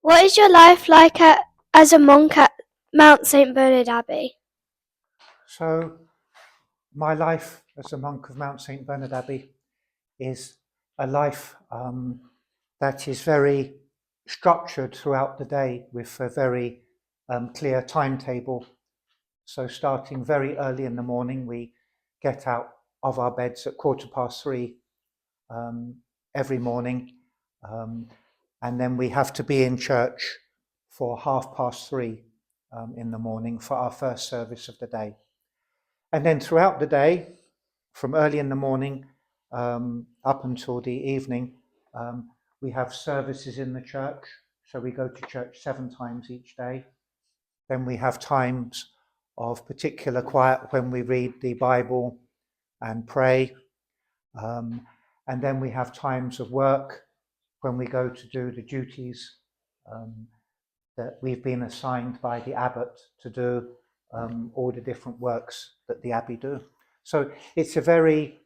What is your life like as a monk at Mount St. Bernard Abbey? So my life as a monk of Mount St. Bernard Abbey is a life that is very structured throughout the day with a very clear timetable. So starting very early in the morning, we get out of our beds at 3:15 every morning. And then we have to be in church for 3:30 in the morning for our first service of the day. And then throughout the day, from early in the morning up until the evening, we have services in the church. So we go to church 7 times each day. Then we have times of particular quiet when we read the Bible and pray. And then we have times of work when we go to do the duties that we've been assigned by the abbot to do, all the different works that the abbey do. So it's a very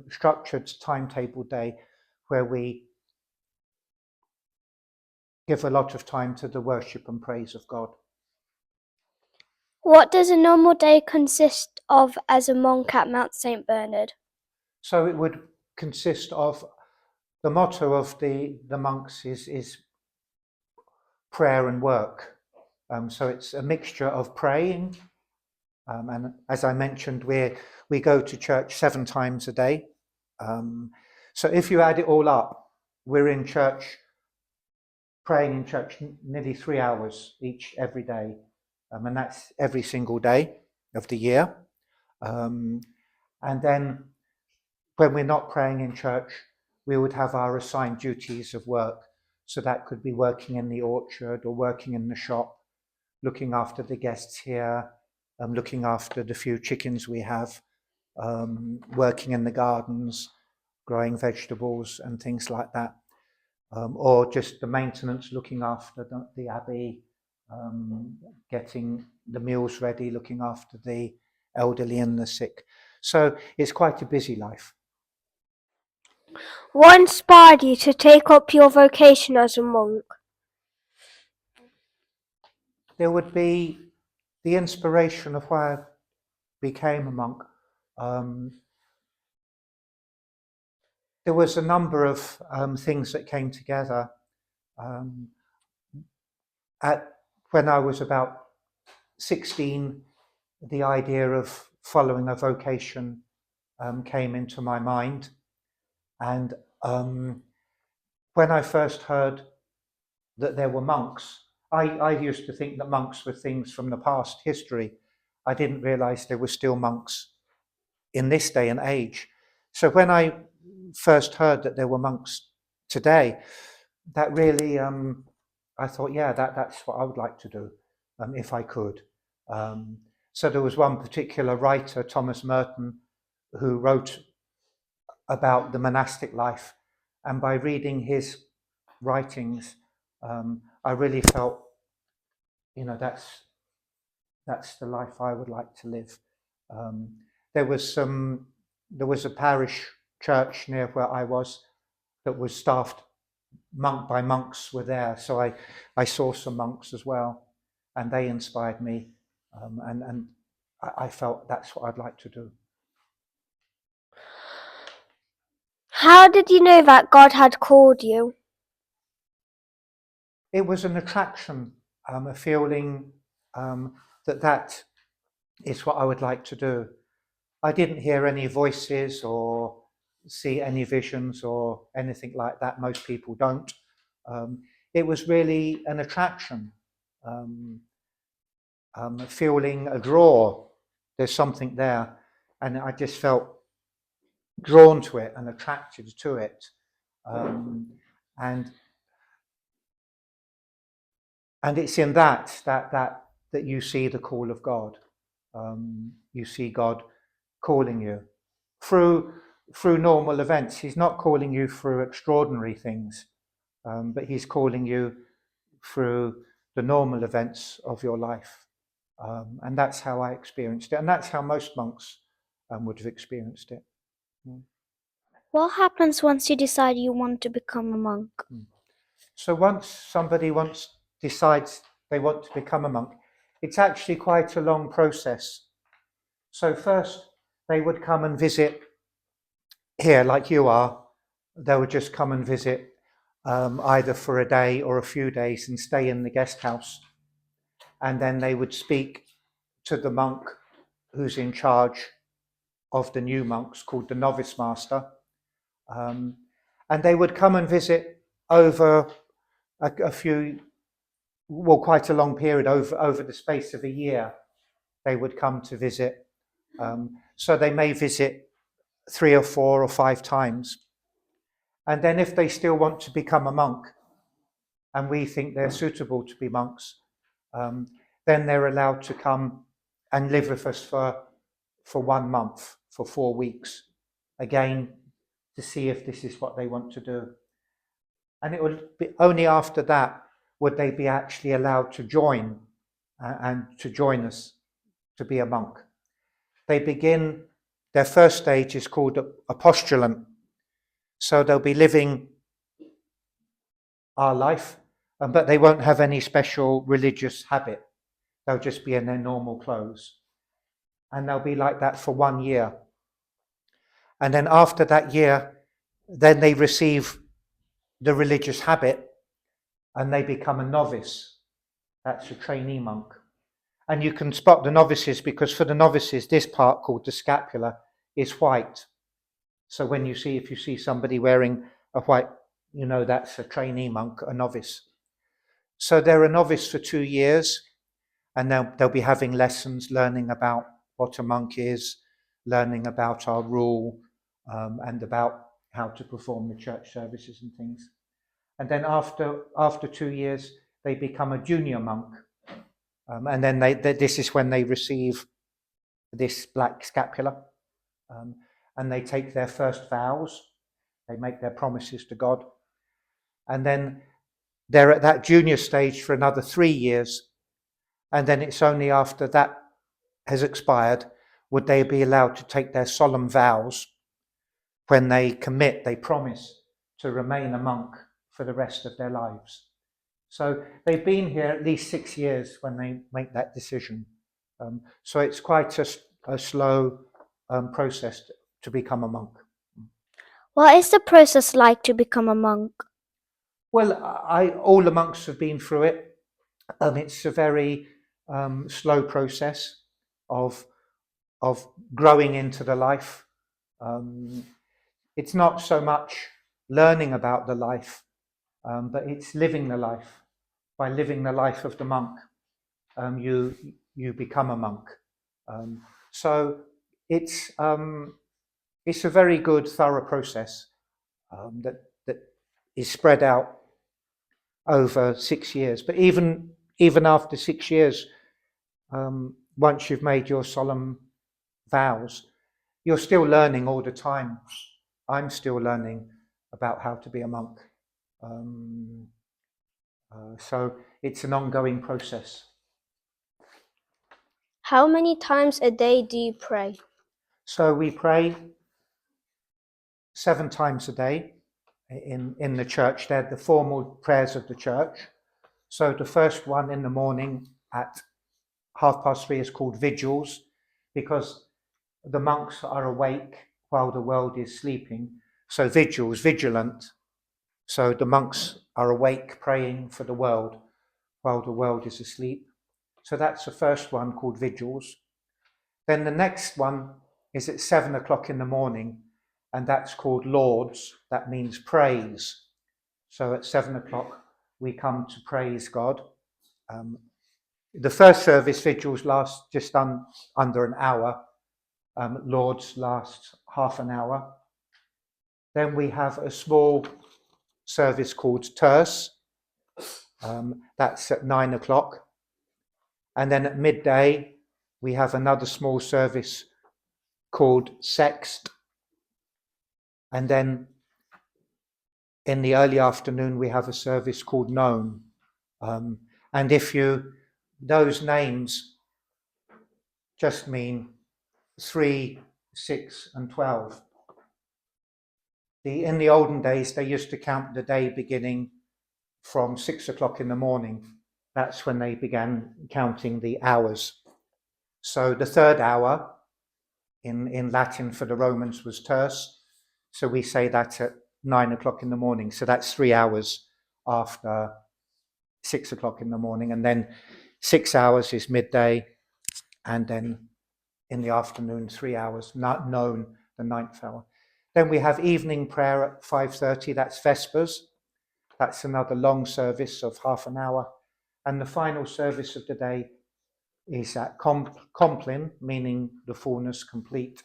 structured timetable day where we give a lot of time to the worship and praise of God. What does a normal day consist of as a monk at Mount St. Bernard? So it would consist of, the motto of the monks is prayer and work. So it's a mixture of praying, and as I mentioned, we go to church 7 times a day. So if you add it all up, we're in church, praying in church nearly 3 hours every day, and that's every single day of the year. And then when we're not praying in church, we would have our assigned duties of work. So that could be working in the orchard or working in the shop, looking after the guests here, looking after the few chickens we have, working in the gardens, growing vegetables and things like that, or just the maintenance, looking after the abbey, getting the meals ready, looking after the elderly and the sick. So it's quite a busy life. What inspired you to take up your vocation as a monk? There would be the inspiration of why I became a monk. There was a number of things that came together. When I was about 16, the idea of following a vocation came into my mind. And when I first heard that there were monks, I used to think that monks were things from the past history. I didn't realize there were still monks in this day and age. So when I first heard that there were monks today, that really, I thought, yeah, that's what I would like to do if I could. So there was one particular writer, Thomas Merton, who wrote about the monastic life. And by reading his writings, I really felt, that's the life I would like to live. There was a parish church near where I was that was staffed by monks were there, so I saw some monks as well, and they inspired me, and I felt that's what I'd like to do. How did you know that God had called you? It was an attraction, a feeling that is what I would like to do. I didn't hear any voices or see any visions or anything like that. Most people don't. It was really an attraction, feeling a draw. There's something there, and I just felt drawn to it and attracted to it, and it's in that you see the call of God. You see God calling you through normal events. He's not calling you through extraordinary things, but he's calling you through the normal events of your life. And that's how I experienced it, and that's how most monks would have experienced it. What happens once you decide you want to become a monk? So once somebody decides they want to become a monk, it's actually quite a long process. So first they would come and visit here, like you are. They would just come and visit either for a day or a few days and stay in the guest house. And then they would speak to the monk who's in charge of the new monks, called the novice master. And they would come and visit over quite a long period, over the space of a year. They would come to visit. So they may visit 3 or 4 or 5 times. And then if they still want to become a monk, and we think they're suitable to be monks, then they're allowed to come and live with us for 1 month, for 4 weeks, again, to see if this is what they want to do. And it would be only after that would they be actually allowed to join and to join us to be a monk. They begin, their first stage is called a postulant. So they'll be living our life, but they won't have any special religious habit. They'll just be in their normal clothes. And they'll be like that for 1 year. And then after that year, then they receive the religious habit and they become a novice. That's a trainee monk. And you can spot the novices because for the novices, this part called the scapula is white. So if you see somebody wearing a white, you know that's a trainee monk, a novice. So they're a novice for 2 years, and they'll be having lessons, learning about what a monk is, learning about our rule, and about how to perform the church services and things. And then after 2 years, they become a junior monk. And then this is when they receive this black scapula. And they take their first vows. They make their promises to God. And then they're at that junior stage for another 3 years. And then it's only after that has expired would they be allowed to take their solemn vows when they promise to remain a monk for the rest of their lives. So they've been here at least 6 years when they make that decision. So it's quite a slow process to become a monk. What is the process like to become a monk? Well, all the monks have been through it. It's a very slow process of growing into the life. It's not so much learning about the life, but it's living the life. By living the life of the monk, you become a monk. So it's a very good, thorough process that is spread out over 6 years. But even after 6 years, once you've made your solemn vows, you're still learning all the time. I'm still learning about how to be a monk. So it's an ongoing process. How many times a day do you pray? So we pray 7 times a day in the church. They're the formal prayers of the church. So the first one in the morning at 3:30 is called vigils, because the monks are awake while the world is sleeping. So vigils, vigilant. So the monks are awake praying for the world while the world is asleep. So that's the first one, called vigils. Then the next one is at 7:00 in the morning, and that's called lauds. That means praise. So at 7:00 we come to praise God. The first service, vigils, lasts just under an hour. Lauds last half an hour. Then we have a small service called terce. That's at 9:00. And then at midday, we have another small service called sext. And then in the early afternoon, we have a service called none. And those names just mean 3, 6, and 12. In the olden days, they used to count the day beginning from 6 o'clock in the morning. That's when they began counting the hours. So the third hour in Latin for the Romans was terce. So we say that at 9 o'clock in the morning. So that's 3 hours after 6 o'clock in the morning. And then 6 hours is midday. And then in the afternoon, 3 hours, not known, the ninth hour. Then we have evening prayer at 5:30. That's Vespers. That's another long service of half an hour. And the final service of the day is at Compline, meaning the fullness, complete.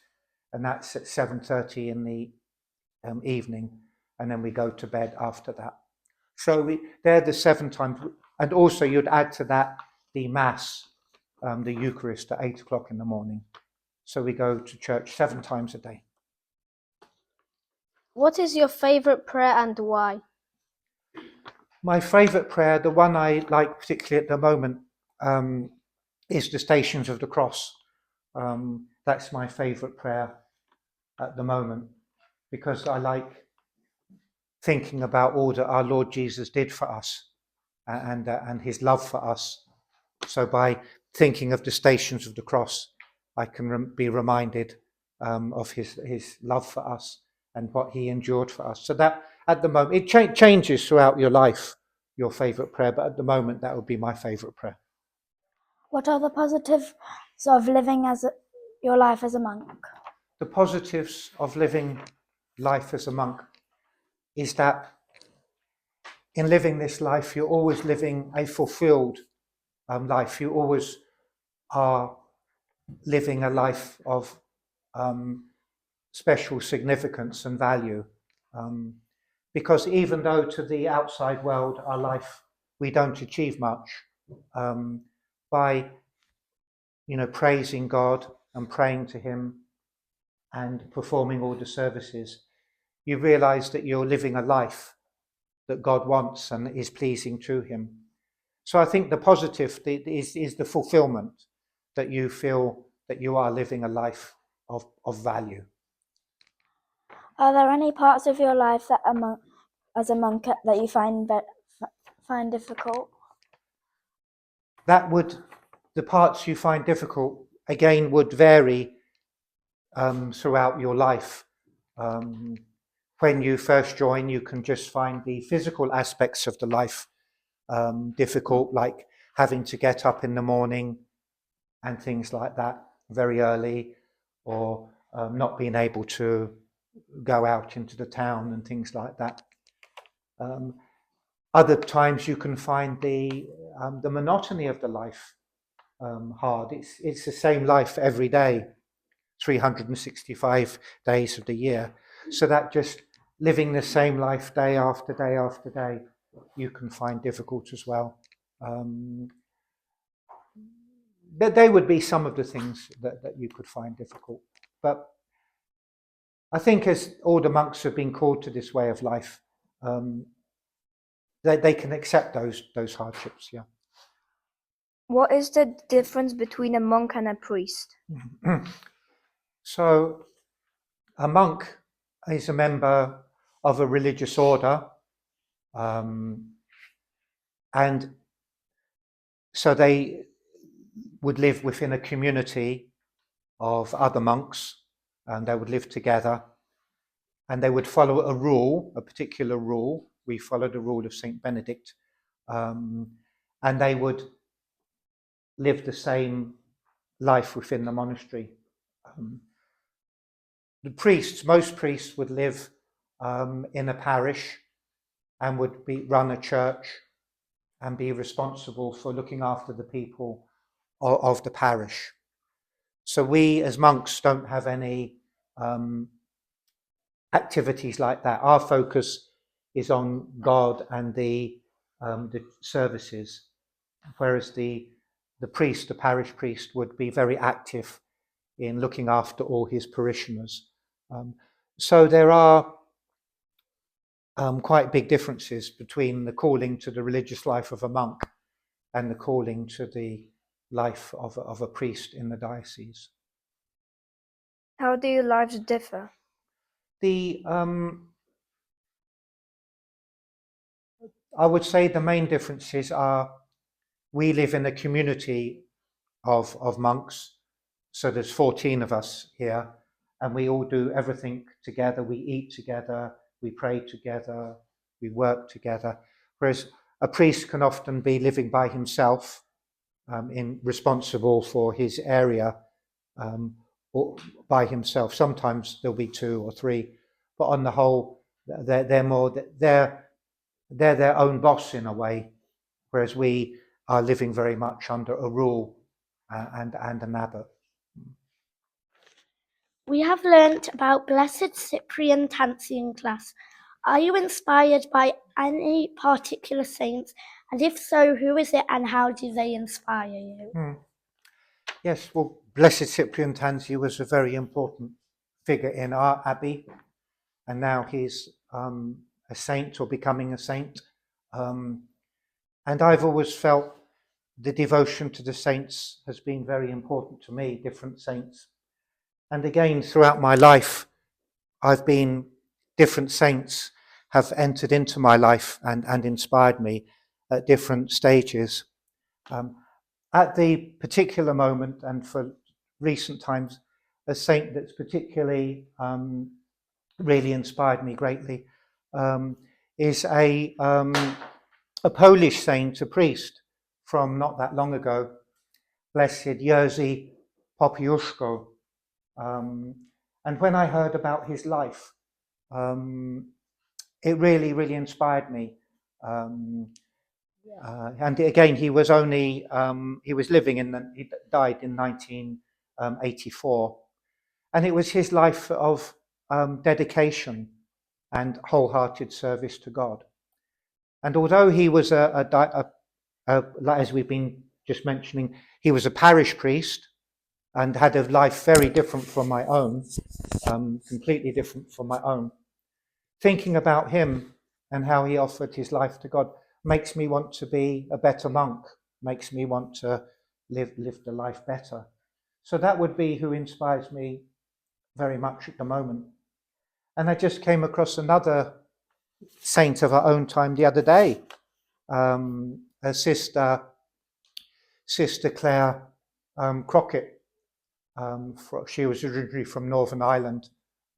And that's at 7:30 in the evening. And then we go to bed after that. So they're the 7 times. And also you'd add to that the Mass, the Eucharist at 8 o'clock in the morning. So we go to church 7 times a day. What is your favorite prayer and why? My favorite prayer, the one I like particularly at the moment, is the Stations of the Cross. That's my favorite prayer at the moment, because I like thinking about all that our Lord Jesus did for us and his love for us. So by thinking of the Stations of the Cross, I can be reminded of his love for us and what he endured for us. So that at the moment, it changes throughout your life, your favorite prayer, but at the moment, that would be my favorite prayer. What are the positives of living your life as a monk? The positives of living life as a monk is that in living this life, you're always living a fulfilled life. You always are living a life of special significance and value. Because even though to the outside world, our life, we don't achieve much, by praising God and praying to him and performing all the services, you realize that you're living a life that God wants and is pleasing to him. So I think the positive is the fulfillment, that you feel that you are living a life of value. Are there any parts of your life that as a monk that you find difficult? The parts you find difficult, again, would vary throughout your life. When you first join, you can just find the physical aspects of the life difficult, like having to get up in the morning and things like that very early, or not being able to go out into the town and things like that. Other times you can find the monotony of the life hard. It's the same life every day, 365 days of the year. So that just living the same life day after day after day, you can find difficult as well. They would be some of the things that you could find difficult. But I think as all the monks have been called to this way of life, they can accept those hardships, yeah. What is the difference between a monk and a priest? So a monk is a member of a religious order, and so they would live within a community of other monks, and they would live together, and they would follow a particular rule. We follow the rule of Saint Benedict, and they would live the same life within the monastery. Most priests would live in a parish and would run a church and be responsible for looking after the people of the parish. So we as monks don't have any activities like that. Our focus is on God and the services, whereas the parish priest, would be very active in looking after all his parishioners. So there are quite big differences between the calling to the religious life of a monk and the calling to the life of a priest in the diocese. How do your lives differ? I would say the main differences are we live in a community of monks. So there's 14 of us here, and we all do everything together. We eat together, we pray together, we work together. Whereas a priest can often be living by himself, responsible for his area, or by himself. Sometimes there'll be two or three, but on the whole, they're their own boss in a way, whereas we are living very much under a rule and an abbot. We have learnt about Blessed Cyprian Tansy in class. Are you inspired by any particular saints? And if so, who is it and how do they inspire you? Yes, well, Blessed Cyprian Tansy was a very important figure in our abbey, and now he's a saint or becoming a saint. And I've always felt the devotion to the saints has been very important to me, different saints. And again, throughout my life, different saints have entered into my life and inspired me at different stages. At the particular moment, and for recent times, a saint that's particularly really inspired me greatly is a Polish saint, a priest from not that long ago, Blessed Jerzy Popiełuszko. And when I heard about his life, it really, really inspired me. And again, he was living he died in 1984. And it was his life of dedication and wholehearted service to God. And although he was as we've been just mentioning, he was a parish priest and had a life very different from my own, completely different from my own. Thinking about him and how he offered his life to God makes me want to be a better monk, makes me want to live the life better. So that would be who inspires me very much at the moment. And I just came across another saint of our own time the other day, a Sister Claire Crockett. She was originally from Northern Ireland,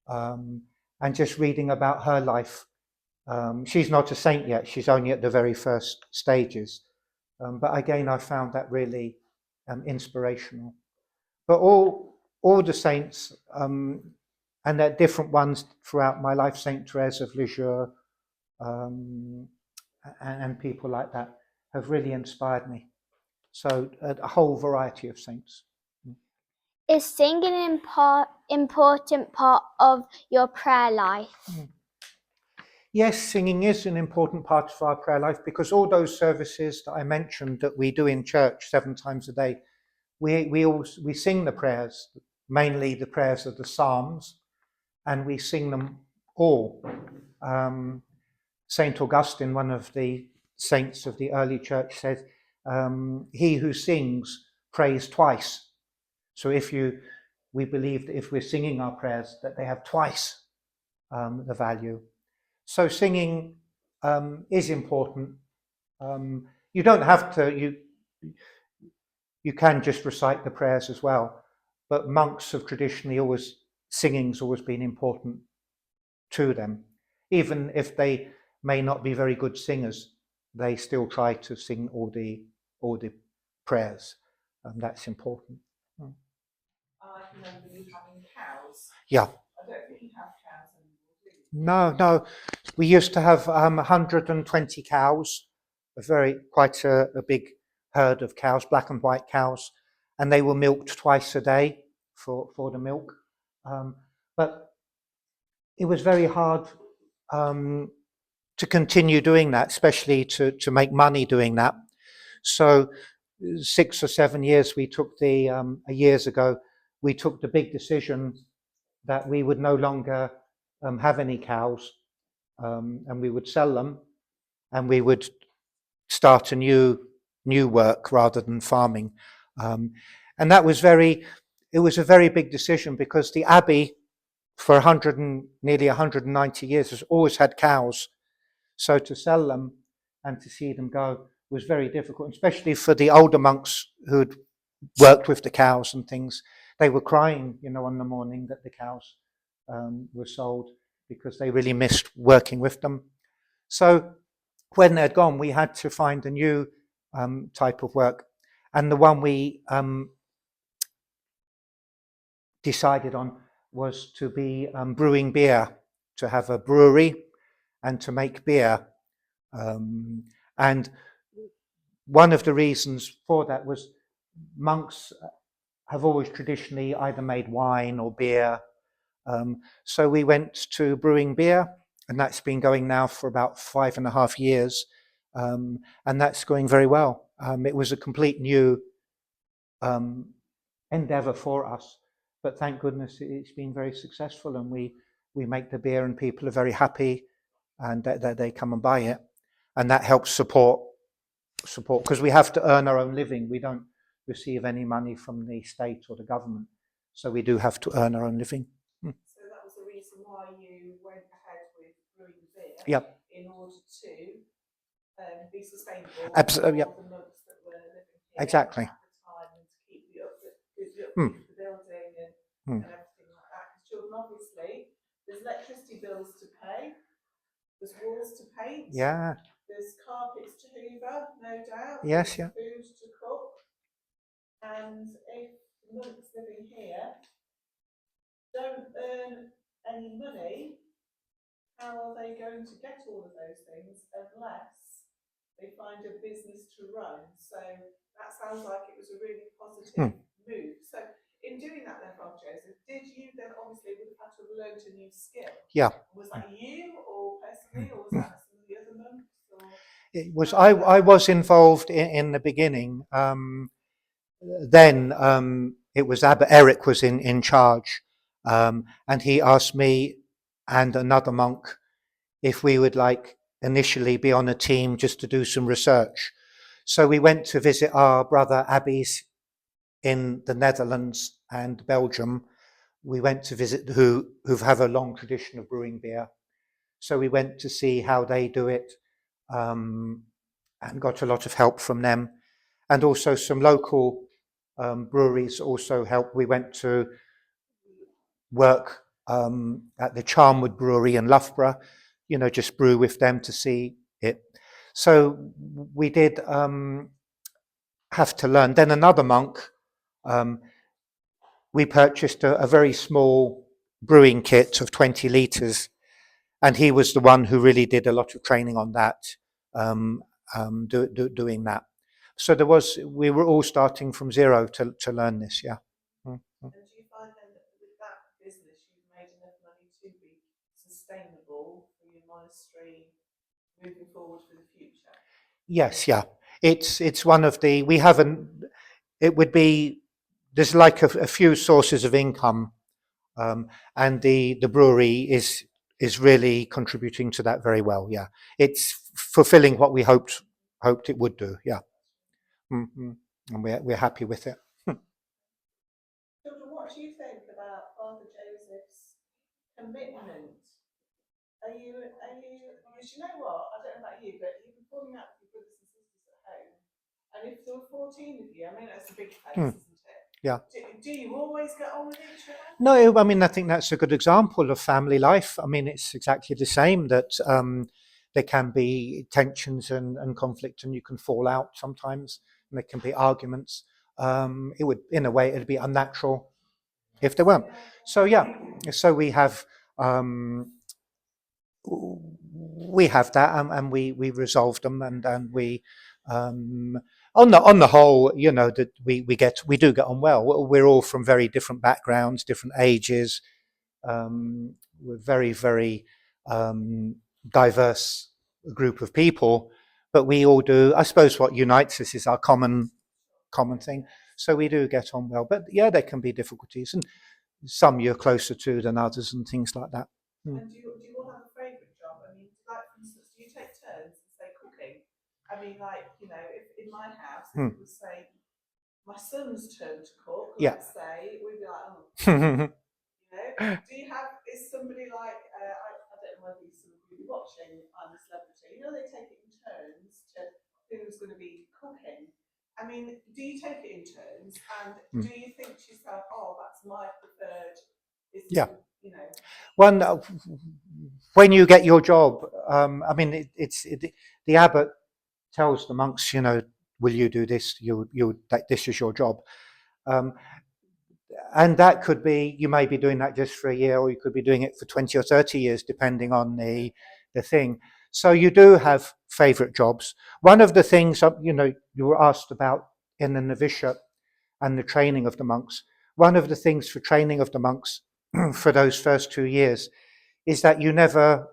and just reading about her life. She's not a saint yet, she's only at the very first stages. But again, I found that really inspirational. But all the saints, and they're different ones throughout my life, Saint Therese of Lisieux, and people like that, have really inspired me. So a whole variety of saints. Is singing an important part of your prayer life? Yes, singing is an important part of our prayer life, because all those services that I mentioned that we do in church 7 times a day, we sing the prayers, mainly the prayers of the Psalms, and we sing them all. Saint Augustine, one of the saints of the early church, said, he who sings prays twice. So we believe that if we're singing our prayers, that they have twice the value. So singing is important. You don't have to, you can just recite the prayers as well, but monks have traditionally singing's always been important to them. Even if they may not be very good singers, they still try to sing all the prayers. That's important. I remember you having cows. Yeah. I don't think you have cows anymore, do you? No. We used to have 120 cows, quite a big herd of cows, black and white cows, and they were milked twice a day for the milk. But it was very hard to continue doing that, especially to make money doing that. So 6 or 7 years years ago, we took the big decision that we would no longer have any cows, and we would sell them, and we would start a new work rather than farming. And that was it was a very big decision, because the Abbey for nearly 190 years has always had cows. So to sell them and to see them go was very difficult, especially for the older monks who'd worked with the cows and things. They were crying, on the morning that the cows were sold, because they really missed working with them. So when they'd gone, we had to find a new type of work. And the one we decided on was to be brewing beer, to have a brewery and to make beer. And one of the reasons for that was monks have always traditionally either made wine or beer. So we went to brewing beer, and that's been going now for about 5.5 years. And that's going very well. It was a complete new endeavor for us, but thank goodness it's been very successful, and we make the beer and people are very happy, and that they come and buy it, and that helps support, because we have to earn our own living. We don't receive any money from the state or the government, so we do have to earn our own living. So that was the reason why you went ahead with brewing beer. Yep. In order to be sustainable Absolutely. for the monks that were living here Exactly. at the time, and to keep the upkeep of the building and everything like that. Because children, obviously, there's electricity bills to pay, there's walls to paint, there's carpets to hoover, no doubt. Yes, there's food to cook, and if the monks living here don't earn any money, how are they going to get all of those things unless they find a business to run? So that sounds like it was a really positive move. So in doing that then, Father Joseph, did you then obviously would have had to have learned a new skill? Yeah. Was that you, or personally, or was that some of the other monks? Or it was I was involved in the beginning. Then it was Eric was in charge, and he asked me and another monk if we would like initially be on a team just to do some research. So we went to visit our brother Abbey's in the Netherlands and Belgium. We went to visit who have a long tradition of brewing beer. So we went to see how they do it, and got a lot of help from them. And also some local breweries also helped. We went to work at the Charnwood Brewery in Loughborough, just brew with them to see it. So we did have to learn. Then another monk, we purchased a very small brewing kit of 20 litres, and he was the one who really did a lot of training on that, doing that. So we were all starting from zero to learn this, yeah. And do you find then that with that business you've made enough money to be sustainable for your monastery moving forward for the future? Yes, yeah. It's one of the, we haven't, it would be, there's like a few sources of income, and the brewery is really contributing to that very well, yeah. It's fulfilling what we hoped it would do, yeah. And we're happy with it. Children, what do you think about Father Joseph's commitment? Are you, because you know what, I don't know about you, but you've been falling out with your brothers and sisters at home. And if there were 14 of you, I mean, that's a big place, isn't it? Yeah. Do you always get on with each other? No, I mean, I think that's a good example of family life. I mean, it's exactly the same, that there can be tensions and conflict, and you can fall out sometimes, and there can be arguments. It would, in a way, it'd be unnatural if there weren't. So yeah, so we have that, and we resolve them, and we on the whole, that we do get on well. We're all from very different backgrounds, different ages. We're very, very diverse group of people, but we all do. I suppose what unites us is our common thing. So we do get on well. But yeah, there can be difficulties, and some you're closer to than others, and things like that. And do you all have a favourite job? I mean, like for instance, do you take turns and say cooking? I mean, like, if in my house, if it was say my son's turn to cook, let's say, we'd be like, oh, do you have, is somebody like, I don't know whether some of you be watching I'm a Celebrity, you know, they take it in turns to who's going to be cooking. I mean, do you take it in turns, and do you think to yourself, oh, that's my preferred? Yeah. You know. One, when you get your job, I mean, the abbot tells the monks, you know, will you do this? This is your job. And that could be, you may be doing that just for a year, or you could be doing it for 20 or 30 years, depending on the thing. So you do have favorite jobs. One of the things, you know, you were asked about in the novitiate and the training of the monks. One of the things for training of the monks for those first 2 years is that you never,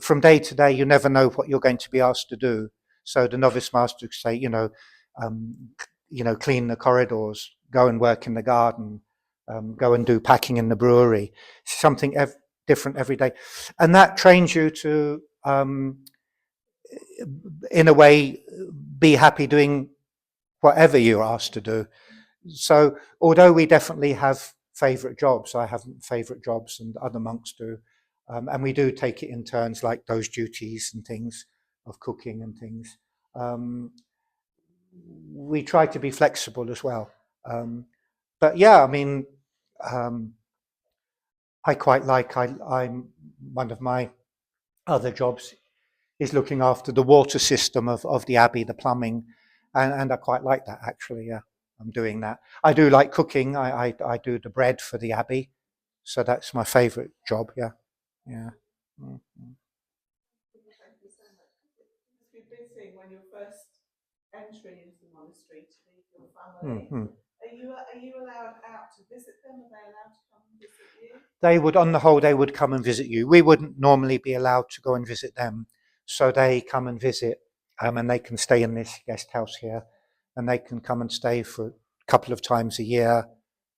from day to day, you never know what you're going to be asked to do. So the novice master could say, clean the corridors, go and work in the garden, go and do packing in the brewery, something different every day. And that trains you to, in a way, be happy doing whatever you're asked to do. So although we definitely have favourite jobs, I have favourite jobs and other monks do, and we do take it in turns, like those duties and things of cooking and things. We try to be flexible as well. But yeah, I mean, I quite like, I'm one of my other jobs is looking after the water system of the Abbey, the plumbing, and I quite like that actually. Yeah, I'm doing that. I do like cooking. I do the bread for the Abbey, so that's my favourite job. Yeah, yeah. Mm-hmm. Thank you so much. It must be busy when you're first entering into the monastery to leave your family. Mm-hmm. Are you allowed out to visit them? Are they allowed to come and visit you? They would, on the whole, they would come and visit you. We wouldn't normally be allowed to go and visit them, so they come and visit, and they can stay in this guest house here, and they can come and stay for a couple of times a year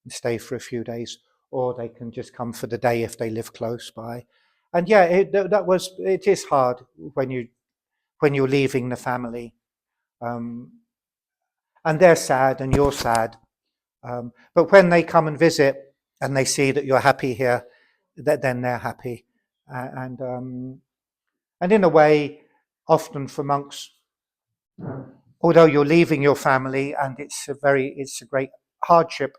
and stay for a few days, or they can just come for the day if they live close by. And yeah, it is hard when you're leaving the family, and they're sad and you're sad. But when they come and visit and they see that you're happy here, then they're happy. And in a way, often for monks, although you're leaving your family and it's a great hardship,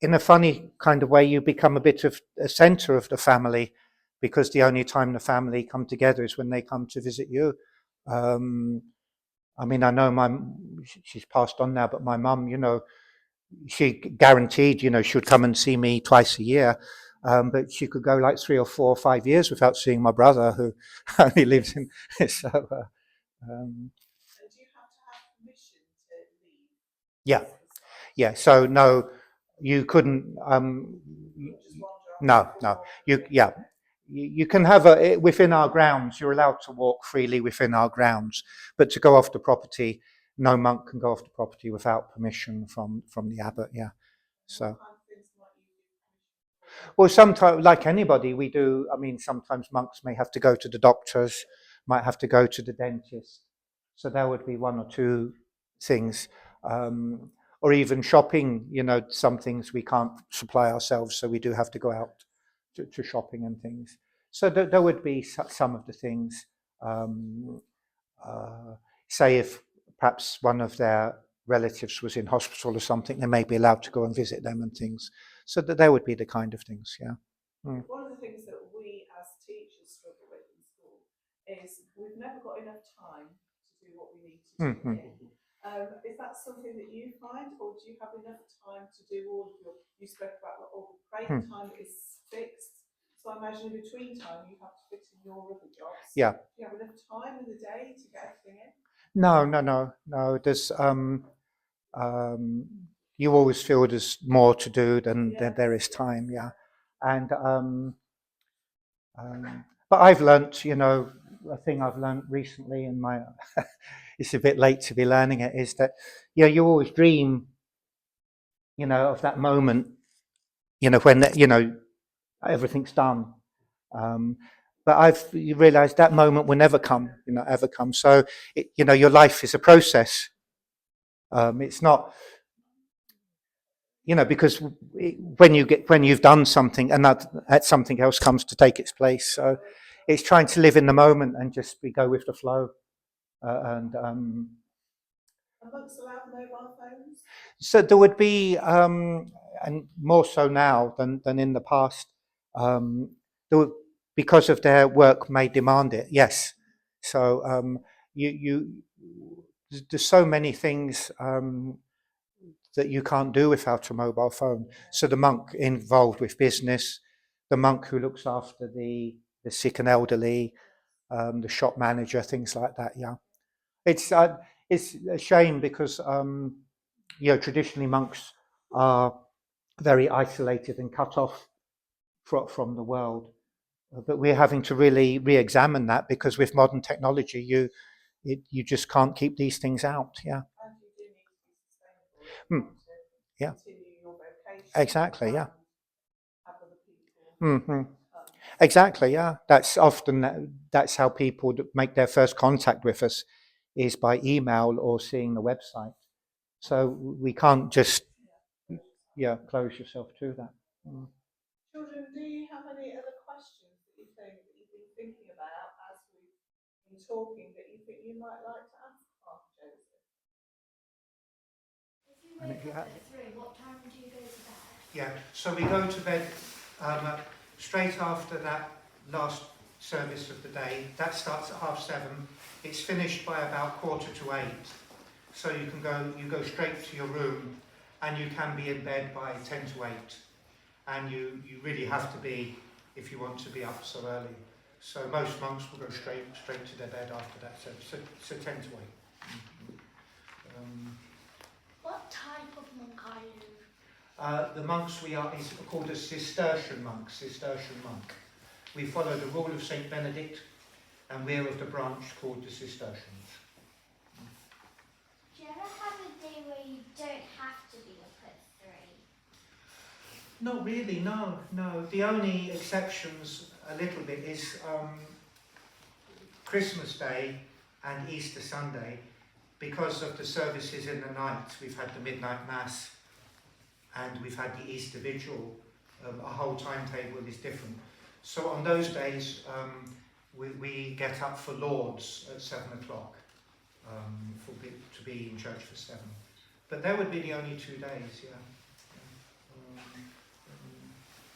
in a funny kind of way, you become a bit of a center of the family, because the only time the family come together is when they come to visit you. I mean, I know she's passed on now, but my mum, you know, she guaranteed, you know, she would come and see me twice a year, but she could go like 3 or 4 or 5 years without seeing my brother, who only lives in. So, And do you have to have permission to leave? yeah, yeah. So no, you couldn't. No, You can have within our grounds. You're allowed to walk freely within our grounds, but to go off the property, no monk can go off the property without permission from the abbot. Yeah. So, well, sometimes, like anybody, we do. I mean, sometimes monks may have to go to the doctors, might have to go to the dentist. So there would be 1 or 2 things, or even shopping. You know, some things we can't supply ourselves, so we do have to go out to shopping and things. So there would be some of the things. Say if perhaps one of their relatives was in hospital or something, they may be allowed to go and visit them and things. So that there would be the kind of things, yeah. Mm. One of the things that we as teachers struggle with in school is we've never got enough time to do what we need to do. Mm-hmm. Is that something that you find, or do you have enough time to do all of you spoke about all the break time is fixed, so I imagine in between time you have to fit in your other jobs. Yeah. Do you have enough time in the day to get everything in? No. There's you always feel there's more to do than there is time, yeah. And but I've learnt, you know, a thing I've learnt recently in my it's a bit late to be learning it, is that you always dream, you know, of that moment, you know, when everything's done. But I've realised that moment will never come, ever come. So your life is a process. It's not, because when you've done something, and that something else comes to take its place. So it's trying to live in the moment and just go with the flow. And Are monks allowed mobile phones? so there would be, and more so now than in the past, there would, because of their work may demand it. Yes. So there's so many things that you can't do without a mobile phone. So the monk involved with business, the monk who looks after the sick and elderly, the shop manager, things like that. Yeah, it's a shame because traditionally monks are very isolated and cut off from the world. But we're having to really re-examine that because with modern technology, you just can't keep these things out. Yeah. And you do need to be sustainable if Hmm. you want to Yeah. continue your vocation. Exactly. Yeah. Have other people Hmm. come. Exactly. Yeah. That's often that's how people make their first contact with us, is by email or seeing the website. So we can't just close yourself to that. Mm. Children, do you have any other questions that you think that you've been thinking about as we've been talking that you think you might like to ask Mark Joseph? If you wake up at 3, what time do you go to bed? Yeah, so we go to bed straight after that last service of the day. That starts at 7:30. It's finished by about 7:45. So you go straight to your room, and you can be in bed by 7:50. And you really have to be if you want to be up so early. So most monks will go straight to their bed after that service. So 7:50. What type of monk are you? The monks we are is called a Cistercian monk. We follow the rule of Saint Benedict, and we're of the branch called the Cistercians. Do you ever have a day where you don't have to be up at 3? Not really, no. The only exceptions a little bit is Christmas Day and Easter Sunday. Because of the services in the night, we've had the midnight mass and we've had the Easter Vigil. Our whole timetable is different. So on those days, we get up for Lauds at 7:00 to be in church for 7. But that would be the only 2 days, yeah.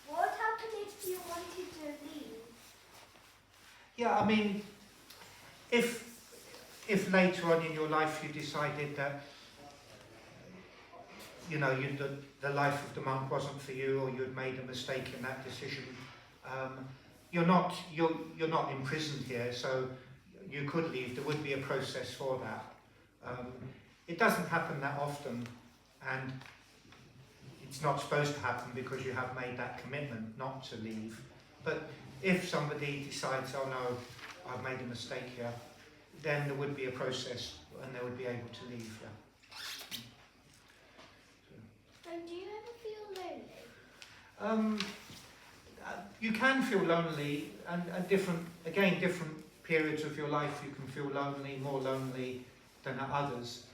What happened if you wanted to leave? Yeah, I mean, if later on in your life you decided that the life of the monk wasn't for you, or you had made a mistake in that decision, you're not imprisoned here, so you could leave. There would be a process for that. It doesn't happen that often, and it's not supposed to happen because you have made that commitment not to leave. But if somebody decides, oh no, I've made a mistake here, then there would be a process and they would be able to leave. Yeah. And do you ever feel lonely? You can feel lonely, and different periods of your life you can feel lonely, more lonely than at others.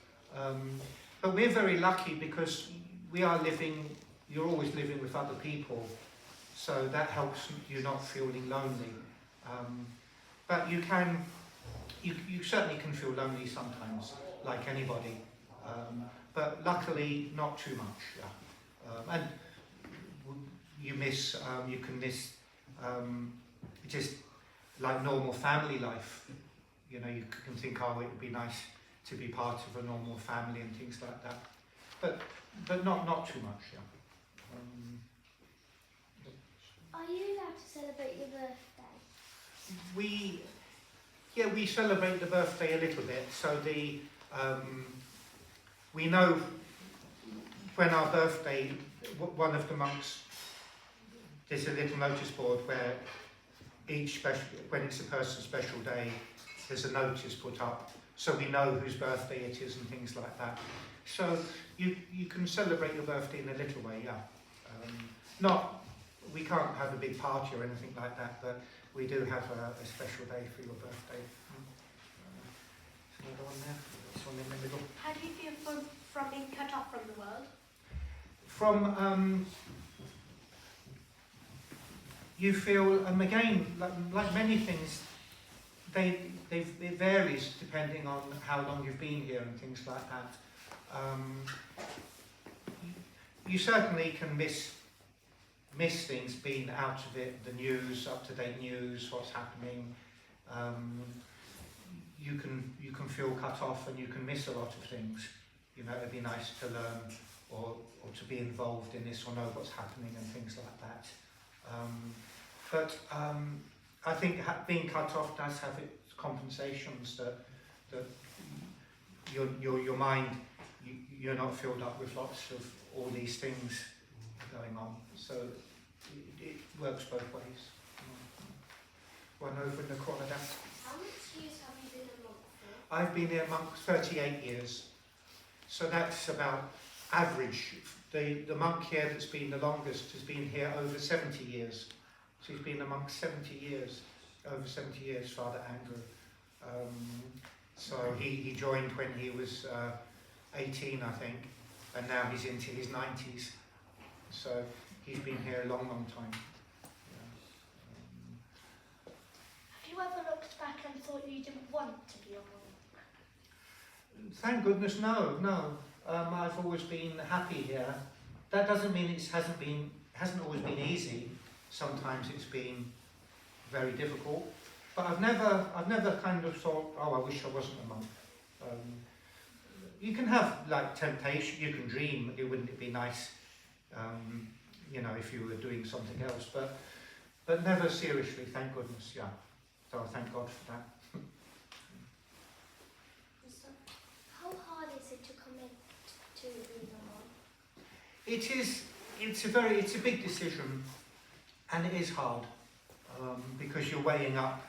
But we're very lucky because you're always living with other people, so that helps you not feeling lonely. But you certainly can feel lonely sometimes, like anybody. But luckily, not too much. Yeah. And you can miss just like normal family life. You can think, oh, it would be nice to be part of a normal family and things like that. But not too much. Yeah. Are you allowed to celebrate your birthday? We celebrate the birthday a little bit. So we know when our birthday, one of the monks, there's a little notice board where when it's a person's special day, there's a notice put up, so we know whose birthday it is and things like that. So you can celebrate your birthday in a little way, yeah. We can't have a big party or anything like that, but we do have a special day for your birthday. There's another one there. This one in the middle. How do you feel from being cut off from the world? you feel, again, like many things, it varies depending on how long you've been here and things like that. You certainly can miss things, being out of it, the news, up-to-date news, what's happening. You can feel cut off and you can miss a lot of things. You know, it'd be nice to learn or to be involved in this or know what's happening and things like that. But I think being cut off does have its compensations, that your mind, you're not filled up with lots of all these things going on. So it works both ways. One over in the corner there. How many years have you been a monk for? I've been a monk 38 years. So that's about average. The monk here that's been the longest has been here over 70 years. So he's been a monk 70 years, over 70 years, Father Andrew. So he joined when he was 18, I think, and now he's into his 90s. So he's been here a long, long time. Have you ever looked back and thought you didn't want to be a monk? Thank goodness, no. I've always been happy here. That doesn't mean it hasn't always been easy. Sometimes it's been very difficult. But I've never kind of thought, oh, I wish I wasn't a monk. You can have like temptation. You can dream. Wouldn't it be nice, you know, if you were doing something else? But never seriously. Thank goodness. Yeah. So thank God for that. How hard is it to commit to being a monk? It is. It's a big decision, and it is hard because you're weighing up.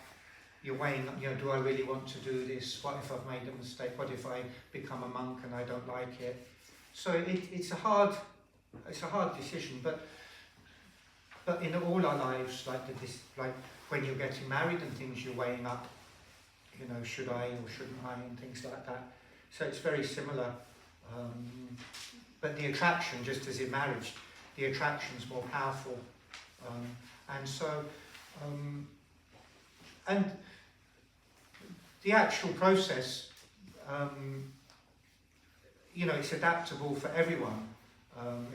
You know, do I really want to do this? What if I've made a mistake? What if I become a monk and I don't like it? So it's a hard decision. But in all our lives, like when you're getting married and things, you're weighing up. You know, should I or shouldn't I, and things like that. So it's very similar. But the attraction, just as in marriage, the attraction's more powerful. And so, and the actual process, you know, it's adaptable for everyone.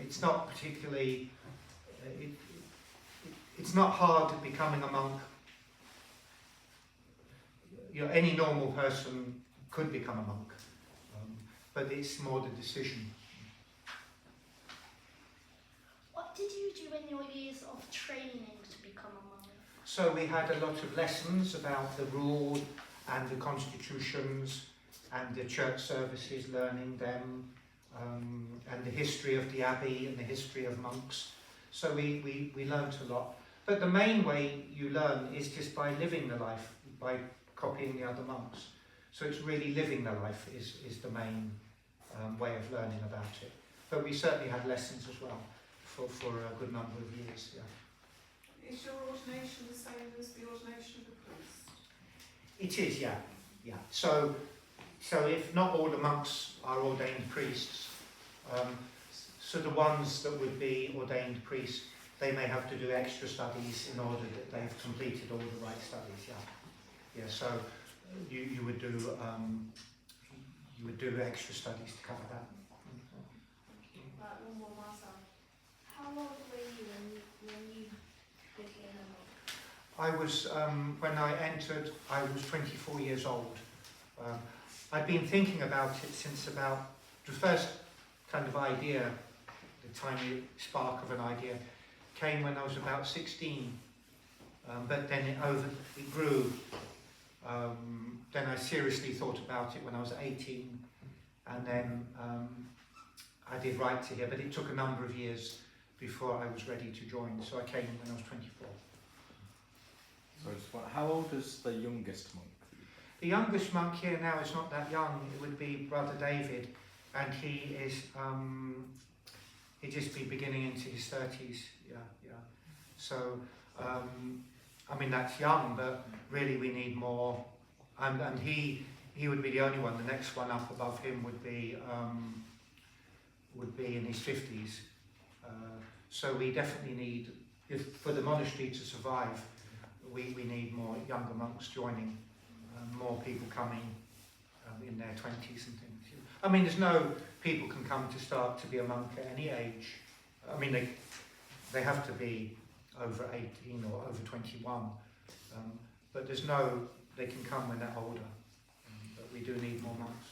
It's not particularly, it's not hard becoming a monk. You know, any normal person could become a monk, but it's more the decision. What did you do in your years of training to become a monk? So we had a lot of lessons about the rule and the constitutions and the church services, learning them, and the history of the Abbey and the history of monks. So we learnt a lot. But the main way you learn is just by living the life, by copying the other monks. So it's really living the life is the main way of learning about it. But we certainly had lessons as well for a good number of years. Yeah. Is your ordination the same as the ordination of a priest? It is, yeah. So if not all the monks are ordained priests, so the ones that would be ordained priests, they may have to do extra studies in order that they've completed all the right studies. Yeah. So you would do extra studies to cover that. Right, one more myself. How old were you when you became a monk? I was, when I entered, I was 24 years old. I'd been thinking about it since about the first kind of idea, the tiny spark of an idea, came when I was about 16. But then it grew. Then I seriously thought about it when I was 18, and then I did write to here, but it took a number of years before I was ready to join, so I came when I was 24. So how old is the youngest monk? The youngest monk here now is not that young. It would be Brother David, and he is he'd just be beginning into his 30s. Yeah. So I mean that's young, but really we need more. And he would be the only one. The next one up above him would be in his 50s. So we definitely need for the monastery to survive, we need more younger monks joining, more people coming in their 20s and things. I mean, there's no people can come to start to be a monk at any age. I mean, they have to be over 18 or over 21, but there's no, they can come when they're older, but we do need more monks.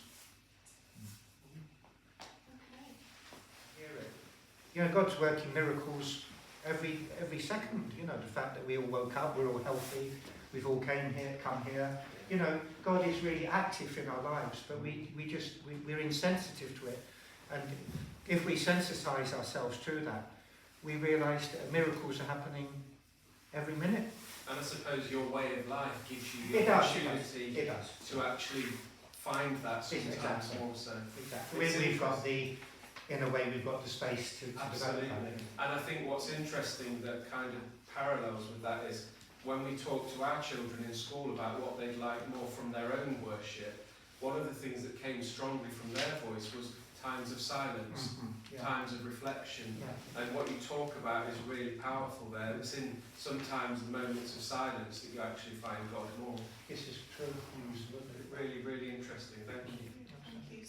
You know, God's working miracles every second. You know, the fact that we all woke up, we're all healthy, we've all come here. You know, God is really active in our lives, but we're insensitive to it. And if we sensitize ourselves to that, we realise that miracles are happening every minute. And I suppose your way of life gives you the It does, opportunity it does. to actually find that sometimes Exactly. also. Exactly. It's We've got in a way, we've got the space to Absolutely. develop that. And I think what's interesting that kind of parallels with that is when we talk to our children in school about what they'd like more from their own worship, one of the things that came strongly from their voice was times of silence, times of reflection. Yeah. And what you talk about is really powerful there. It's in sometimes the moments of silence that you actually find God more. This is true. Really, really interesting. Thank you. Thank you